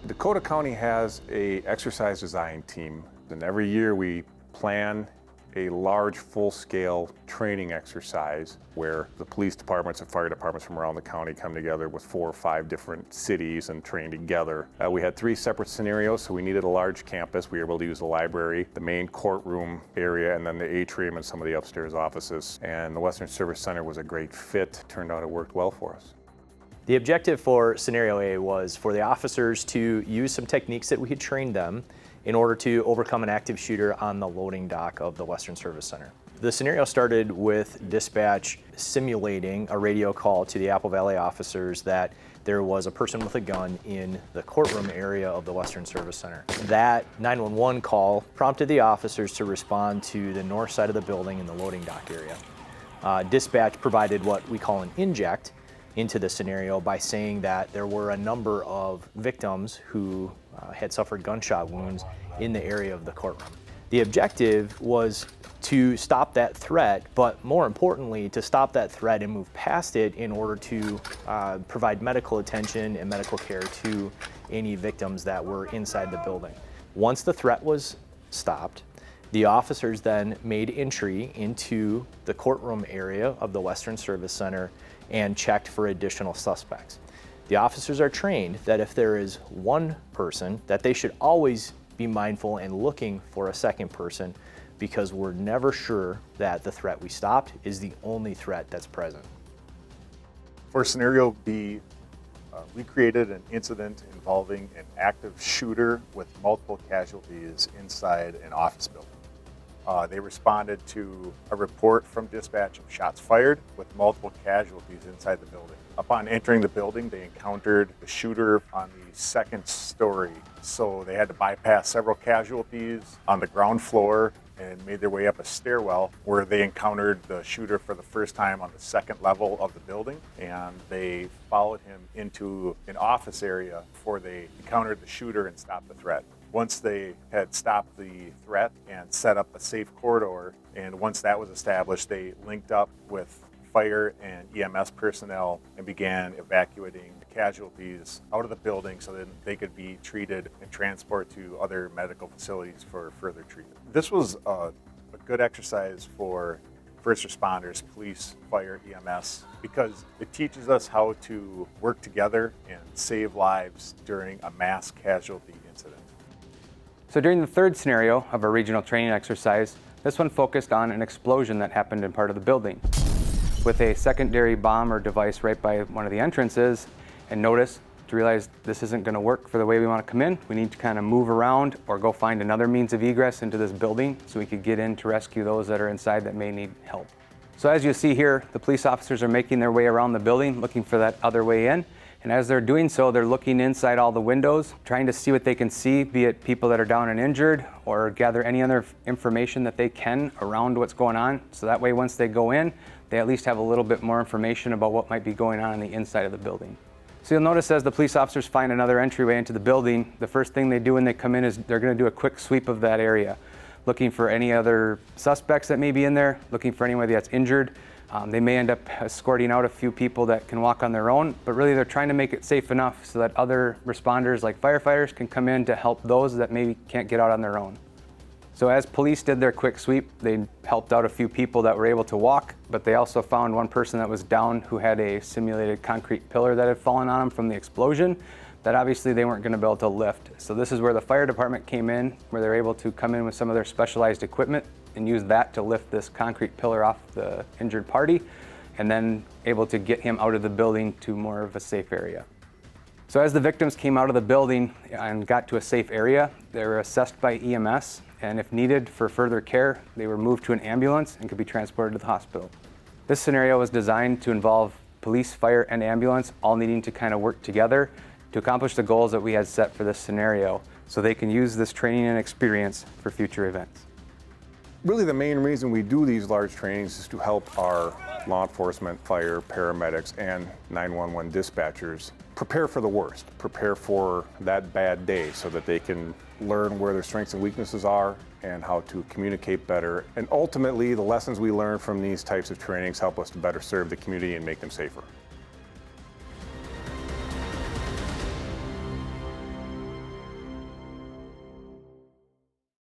Dakota County has an exercise design team, and every year we plan a large full-scale training exercise where the police departments and fire departments from around the county come together with 4 or 5 different cities and train together. We had 3 separate scenarios, so we needed a large campus. We were able to use the library, the main courtroom area, and then the atrium and some of the upstairs offices. And the Western Service Center was a great fit. Turned out it worked well for us. The objective for Scenario A was for the officers to use some techniques that we had trained them in order to overcome an active shooter on the loading dock of the Western Service Center. The scenario started with dispatch simulating a radio call to the Apple Valley officers that there was a person with a gun in the courtroom area of the Western Service Center. That 911 call prompted the officers to respond to the north side of the building in the loading dock area. Dispatch provided what we call an inject into the scenario by saying that there were a number of victims who had suffered gunshot wounds in the area of the courtroom. The objective was to stop that threat, but more importantly, to stop that threat and move past it in order to provide medical attention and medical care to any victims that were inside the building. Once the threat was stopped, the officers then made entry into the courtroom area of the Western Service Center and checked for additional suspects. The officers are trained that if there is one person, that they should always be mindful and looking for a second person, because we're never sure that the threat we stopped is the only threat that's present. For Scenario B, we created an incident involving an active shooter with multiple casualties inside an office building. They responded to a report from dispatch of shots fired with multiple casualties inside the building. Upon entering the building, they encountered the shooter on the 2nd story. So they had to bypass several casualties on the ground floor and made their way up a stairwell where they encountered the shooter for the first time on the 2nd level of the building. And they followed him into an office area before they encountered the shooter and stopped the threat. Once they had stopped the threat and set up a safe corridor, and once that was established, they linked up with fire and EMS personnel and began evacuating the casualties out of the building so that they could be treated and transported to other medical facilities for further treatment. This was a good exercise for first responders, police, fire, EMS, because it teaches us how to work together and save lives during a mass casualty incident. So during the 3rd scenario of our regional training exercise, this one focused on an explosion that happened in part of the building, with a secondary bomb or device right by one of the entrances. And notice, to realize this isn't going to work for the way we want to come in, we need to kind of move around or go find another means of egress into this building so we could get in to rescue those that are inside that may need help. So as you see here, the police officers are making their way around the building looking for that other way in. And as they're doing so, they're looking inside all the windows, trying to see what they can see, be it people that are down and injured, or gather any other information that they can around what's going on. So that way, once they go in, they at least have a little bit more information about what might be going on the inside of the building. So you'll notice as the police officers find another entryway into the building, the first thing they do when they come in is they're going to do a quick sweep of that area, looking for any other suspects that may be in there, looking for anybody that's injured. They may end up escorting out a few people that can walk on their own, but really they're trying to make it safe enough so that other responders like firefighters can come in to help those that maybe can't get out on their own. So as police did their quick sweep, they helped out a few people that were able to walk, but they also found one person that was down who had a simulated concrete pillar that had fallen on him from the explosion that obviously they weren't going to be able to lift. So this is where the fire department came in, where they're able to come in with some of their specialized equipment and use that to lift this concrete pillar off the injured party, and then able to get him out of the building to more of a safe area. So as the victims came out of the building and got to a safe area, they were assessed by EMS, and if needed for further care, they were moved to an ambulance and could be transported to the hospital. This scenario was designed to involve police, fire, and ambulance all needing to kind of work together to accomplish the goals that we had set for this scenario, so they can use this training and experience for future events. Really the main reason we do these large trainings is to help our law enforcement, fire, paramedics, and 911 dispatchers prepare for the worst, prepare for that bad day so that they can learn where their strengths and weaknesses are and how to communicate better. And ultimately, the lessons we learn from these types of trainings help us to better serve the community and make them safer.